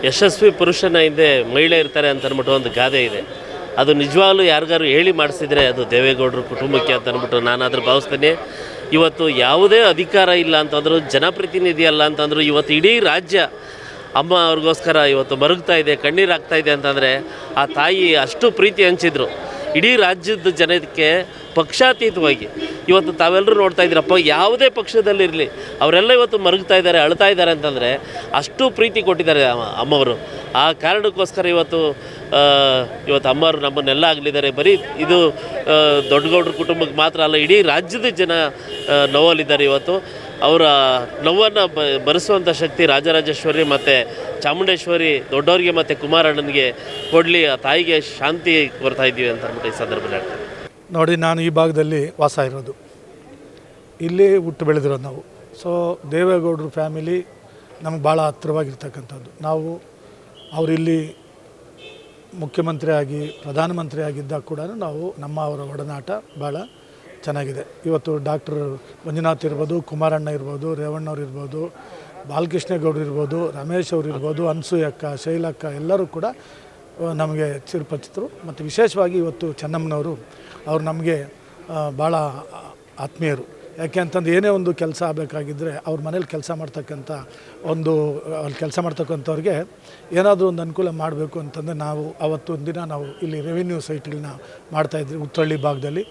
ಯಶಸ್ವಿ ಪುರುಷನ ಹಿಂದೆ ಮಹಿಳೆ ಇರ್ತಾರೆ ಅಂತ ಅಂದ್ಬಿಟ್ಟು ಒಂದು ಗಾದೆ ಇದೆ. ಅದು ನಿಜವಾಗ್ಲೂ ಯಾರಿಗಾರು ಹೇಳಿ ಮಾಡಿಸಿದರೆ ಅದು ದೇವೇಗೌಡರು ಕುಟುಂಬಕ್ಕೆ ಅಂತ ಅಂದ್ಬಿಟ್ಟು ನಾನಾದರೂ ಭಾವಿಸ್ತೀನಿ. ಇವತ್ತು ಯಾವುದೇ ಅಧಿಕಾರ ಇಲ್ಲ ಅಂತಂದರೂ, ಜನಪ್ರತಿನಿಧಿ ಅಲ್ಲ ಅಂತಂದರೂ, ಇವತ್ತು ಇಡೀ ರಾಜ್ಯ ಅಮ್ಮ ಅವ್ರಿಗೋಸ್ಕರ ಇವತ್ತು ಮರುಗ್ತಾ ಇದೆ, ಕಣ್ಣೀರಾಗ್ತಾ ಇದೆ ಅಂತಂದರೆ ಆ ತಾಯಿ ಅಷ್ಟು ಪ್ರೀತಿ ಹಂಚಿದ್ರು ಇಡೀ ರಾಜ್ಯದ ಜನಕ್ಕೆ ಪಕ್ಷಾತೀತವಾಗಿ. ಇವತ್ತು ತಾವೆಲ್ಲರೂ ನೋಡ್ತಾ ಇದ್ದೀರಪ್ಪ, ಯಾವುದೇ ಪಕ್ಷದಲ್ಲಿರಲಿ ಅವರೆಲ್ಲ ಇವತ್ತು ಮರುಗ್ತಾ ಇದ್ದಾರೆ, ಅಳ್ತಾ ಇದ್ದಾರೆ ಅಂತಂದರೆ ಅಷ್ಟು ಪ್ರೀತಿ ಕೊಟ್ಟಿದ್ದಾರೆ ಅಮ್ಮವರು. ಆ ಕಾರಣಕ್ಕೋಸ್ಕರ ಇವತ್ತು ಅಮ್ಮವರು ನಮ್ಮನ್ನೆಲ್ಲ ಆಗಲಿದ್ದಾರೆ. ಬರೀ ಇದು ದೊಡ್ಡಗೌಡ್ರ ಕುಟುಂಬಕ್ಕೆ ಮಾತ್ರ ಅಲ್ಲ, ಇಡೀ ರಾಜ್ಯದ ಜನ ನೋವಲ್ಲಿದ್ದಾರೆ. ಇವತ್ತು ಅವರ ನೋವನ್ನು ಭರಿಸುವಂಥ ಶಕ್ತಿ ರಾಜರಾಜೇಶ್ವರಿ ಮತ್ತು ಚಾಮುಂಡೇಶ್ವರಿ ದೊಡ್ಡವರಿಗೆ ಮತ್ತು ಕುಮಾರಣ್ಣನಿಗೆ ಕೊಡಲಿ, ಆ ತಾಯಿಗೆ ಶಾಂತಿ ಕೊಡ್ತಾ ಇದ್ದೀವಿ ಅಂತ ಅಂದ್ಬಿಟ್ಟು ಈ ಸಂದರ್ಭದಲ್ಲಿ ಹೇಳ್ತಾರೆ. ನೋಡಿ, ನಾನು ಈ ಭಾಗದಲ್ಲಿ ವಾಸ ಇರೋದು, ಇಲ್ಲಿ ಹುಟ್ಟು ಬೆಳೆದಿರೋದು ನಾವು. ಸೊ ದೇವೇಗೌಡರು ಫ್ಯಾಮಿಲಿ ನಮಗೆ ಭಾಳ ಹತ್ತಿರವಾಗಿರ್ತಕ್ಕಂಥದ್ದು. ನಾವು ಅವರಿಲ್ಲಿ ಮುಖ್ಯಮಂತ್ರಿ ಆಗಿ ಪ್ರಧಾನಮಂತ್ರಿ ಆಗಿದ್ದಾಗ ಕೂಡ ಅವರ ಒಡನಾಟ ಭಾಳ ಚೆನ್ನಾಗಿದೆ. ಇವತ್ತು ಡಾಕ್ಟರ್ ಮಂಜುನಾಥ್ ಇರ್ಬೋದು, ಕುಮಾರಣ್ಣ ಇರ್ಬೋದು, ರೇವಣ್ಣವ್ರು ಇರ್ಬೋದು, ಬಾಲಕೃಷ್ಣೇಗೌಡರು ಇರ್ಬೋದು, ರಮೇಶ್ ಅವರು ಇರ್ಬೋದು, ಅನ್ಸೂಯಕ್ಕ, ಶೈಲಕ್ಕ ಎಲ್ಲರೂ ಕೂಡ ನಮಗೆ ಚಿರಪರಿಚಿತರು. ಮತ್ತು ವಿಶೇಷವಾಗಿ ಇವತ್ತು ಚೆನ್ನಮ್ಮನವರು ಅವ್ರು ನಮಗೆ ಭಾಳ ಆತ್ಮೀಯರು. ಯಾಕೆ ಅಂತಂದು ಏನೇ ಒಂದು ಕೆಲಸ ಆಗಬೇಕಾಗಿದ್ದರೆ ಅವ್ರ ಮನೇಲಿ ಕೆಲಸ ಮಾಡ್ತಕ್ಕಂಥ ಅಲ್ಲಿ ಕೆಲಸ ಮಾಡ್ತಕ್ಕಂಥವ್ರಿಗೆ ಏನಾದರೂ ಒಂದು ಅನುಕೂಲ ಮಾಡಬೇಕು ಅಂತಂದರೆ ಅವತ್ತೊಂದು ದಿನ ನಾವು ಇಲ್ಲಿ ರೆವಿನ್ಯೂ ಸೈಟ್ಗಳನ್ನ ಮಾಡ್ತಾಯಿದ್ವಿ ಉತ್ತರಳ್ಳಿ ಭಾಗದಲ್ಲಿ.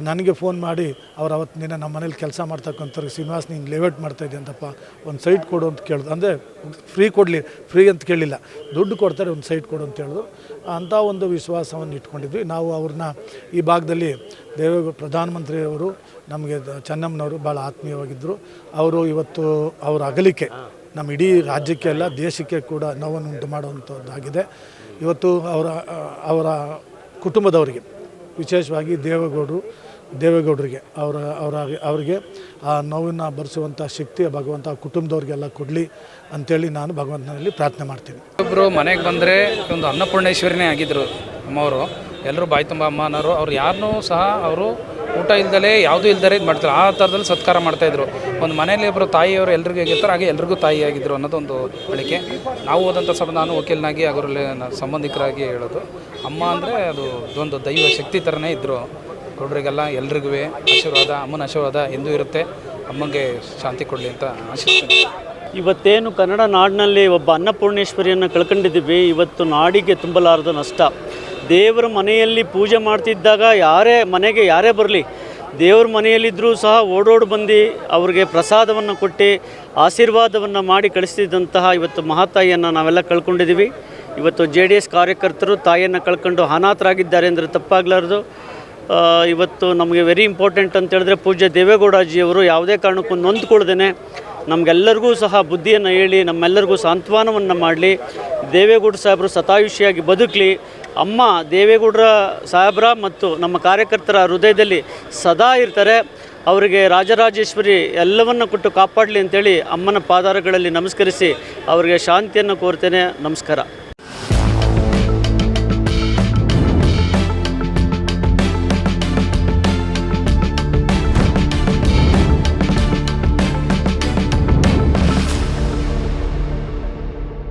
ನನಗೆ ಫೋನ್ ಮಾಡಿ ಅವ್ರು ಅವತ್ತು ದಿನ ನಮ್ಮ ಮನೇಲಿ ಕೆಲಸ ಮಾಡ್ತಕ್ಕಂಥವ್ರಿಗೆ, ಶ್ರೀನಿವಾಸ್ ನೀನು ಲೇಔಟ್ ಮಾಡ್ತಾಯಿದ್ದೆ ಅಂತಪ್ಪ, ಒಂದು ಸೈಟ್ ಕೊಡು ಅಂತ ಕೇಳಿದ್ರು. ಅಂದರೆ ಫ್ರೀ ಅಂತ ಕೇಳಲಿಲ್ಲ, ದುಡ್ಡು ಕೊಡ್ತಾರೆ, ಒಂದು ಸೈಟ್ ಕೊಡು ಅಂತ ಹೇಳಿದ್ರು. ಅಂಥ ಒಂದು ವಿಶ್ವಾಸವನ್ನು ಇಟ್ಕೊಂಡಿದ್ವಿ ನಾವು ಅವ್ರನ್ನ. ಈ ಭಾಗದಲ್ಲಿ ಪ್ರಧಾನಮಂತ್ರಿಯವರು ನಮಗೆ ಚೆನ್ನಮ್ಮನವರು ಭಾಳ ಆತ್ಮೀಯವಾಗಿದ್ದರು. ಅವರು ಇವತ್ತು ಅವರ ಅಗಲಿಕೆ ನಮ್ಮ ಇಡೀ ರಾಜ್ಯಕ್ಕೆ ಅಲ್ಲ, ದೇಶಕ್ಕೆ ಕೂಡ ನೋವನ್ನು ಉಂಟು ಮಾಡುವಂಥದ್ದಾಗಿದೆ. ಇವತ್ತು ಅವರ ಕುಟುಂಬದವರಿಗೆ, ವಿಶೇಷವಾಗಿ ದೇವೇಗೌಡರಿಗೆ ಅವರಿಗೆ ಆ ನೋವನ್ನು ಭರಿಸುವಂಥ ಶಕ್ತಿ ಭಗವಂತ ಕುಟುಂಬದವ್ರಿಗೆಲ್ಲ ಕೊಡಲಿ ಅಂಥೇಳಿ ನಾನು ಭಗವಂತನಲ್ಲಿ ಪ್ರಾರ್ಥನೆ ಮಾಡ್ತೀನಿ. ಒಬ್ಬರು ಮನೆಗೆ ಬಂದರೆ ಒಂದು ಅನ್ನಪೂರ್ಣೇಶ್ವರಿನೇ ಆಗಿದ್ದರು ಅಮ್ಮವರು. ಎಲ್ಲರೂ ಬಾಯಿ ತುಂಬ ಅಮ್ಮನವರು. ಅವ್ರು ಯಾರನ್ನೂ ಸಹ ಅವರು ಊಟ ಇಲ್ದಲೇ ಯಾವುದೂ ಇಲ್ದರೆ ಇದು ಮಾಡ್ತಾರೆ. ಆ ಥರದಲ್ಲಿ ಸತ್ಕಾರ ಮಾಡ್ತಾಯಿದ್ರು. ಒಂದು ಮನೆಯಲ್ಲಿ ಒಬ್ಬರು ತಾಯಿಯವರು ಎಲ್ರಿಗೂ ಹೇಗಿರ್ತಾರೆ ಹಾಗೆ ಎಲ್ರಿಗೂ ತಾಯಿಯಾಗಿದ್ದರು ಅನ್ನೋದೊಂದು ಹೇಳಿಕೆ. ನಾವು ಹೋದಂಥ ನಾನು ವಕೀಲನಾಗಿ ಅವರಲ್ಲಿ ಸಂಬಂಧಿಕರಾಗಿ ಹೇಳೋದು, ಅಮ್ಮ ಅಂದರೆ ಅದೊಂದು ದೈವ ಶಕ್ತಿ ಥರನೇ ಇದ್ದರು. ಗೌಡರಿಗೆಲ್ಲ ಎಲ್ರಿಗೂ ಆಶೀರ್ವಾದ, ಅಮ್ಮನ ಆಶೀರ್ವಾದ ಎಂದೂ ಇರುತ್ತೆ. ಅಮ್ಮಂಗೆ ಶಾಂತಿ ಕೊಡಲಿ ಅಂತ ಆಶಿಸ್ತೀನಿ. ಇವತ್ತೇನು ಕನ್ನಡ ನಾಡಿನಲ್ಲಿ ಒಬ್ಬ ಅನ್ನಪೂರ್ಣೇಶ್ವರಿಯನ್ನು ಕಳ್ಕೊಂಡಿದ್ದೀವಿ. ಇವತ್ತು ನಾಡಿಗೆ ತುಂಬಲಾರದ ನಷ್ಟ. ದೇವರ ಮನೆಯಲ್ಲಿ ಪೂಜೆ ಮಾಡ್ತಿದ್ದಾಗ ಯಾರೇ ಬರಲಿ, ದೇವ್ರ ಮನೆಯಲ್ಲಿದ್ದರೂ ಸಹ ಓಡೋಡು ಬಂದು ಅವ್ರಿಗೆ ಪ್ರಸಾದವನ್ನು ಕೊಟ್ಟು ಆಶೀರ್ವಾದವನ್ನು ಮಾಡಿ ಕಳಿಸ್ತಿದ್ದಂತಹ ಇವತ್ತು ಮಹಾತಾಯಿಯನ್ನು ನಾವೆಲ್ಲ ಕಳ್ಕೊಂಡಿದ್ದೀವಿ. ಇವತ್ತು JDS ಕಾರ್ಯಕರ್ತರು ತಾಯಿಯನ್ನು ಕಳ್ಕೊಂಡು ಅನಾಥರಾಗಿದ್ದಾರೆ ಅಂದರೆ ತಪ್ಪಾಗಲಾರ್ದು. ಇವತ್ತು ನಮಗೆ ವೆರಿ ಇಂಪಾರ್ಟೆಂಟ್ ಅಂತ ಹೇಳಿದ್ರೆ ಪೂಜ್ಯ ದೇವೇಗೌಡಜಿಯವರು ಯಾವುದೇ ಕಾರಣಕ್ಕೂ ನೊಂದ್ಕೊಳ್ದೇನೆ ನಮಗೆಲ್ಲರಿಗೂ ಸಹ ಬುದ್ಧಿಯನ್ನು ಹೇಳಿ ನಮ್ಮೆಲ್ಲರಿಗೂ ಸಾಂತ್ವನವನ್ನು ಮಾಡಲಿ. ದೇವೇಗೌಡ ಸಾಹೇಬರು ಶತಾಯುಷಿಯಾಗಿ ಬದುಕಲಿ. ಅಮ್ಮ ದೇವೇಗೌಡರ ಸಾಹೇಬ್ರ ಮತ್ತು ನಮ್ಮ ಕಾರ್ಯಕರ್ತರ ಹೃದಯದಲ್ಲಿ ಸದಾ ಇರ್ತಾರೆ. ಅವರಿಗೆ ರಾಜರಾಜೇಶ್ವರಿ ಎಲ್ಲವನ್ನು ಕೊಟ್ಟು ಕಾಪಾಡಲಿ ಅಂತೇಳಿ ಅಮ್ಮನ ಪಾದಾರಗಳಲ್ಲಿ ನಮಸ್ಕರಿಸಿ ಅವರಿಗೆ ಶಾಂತಿಯನ್ನು ಕೋರ್ತೇನೆ. ನಮಸ್ಕಾರ.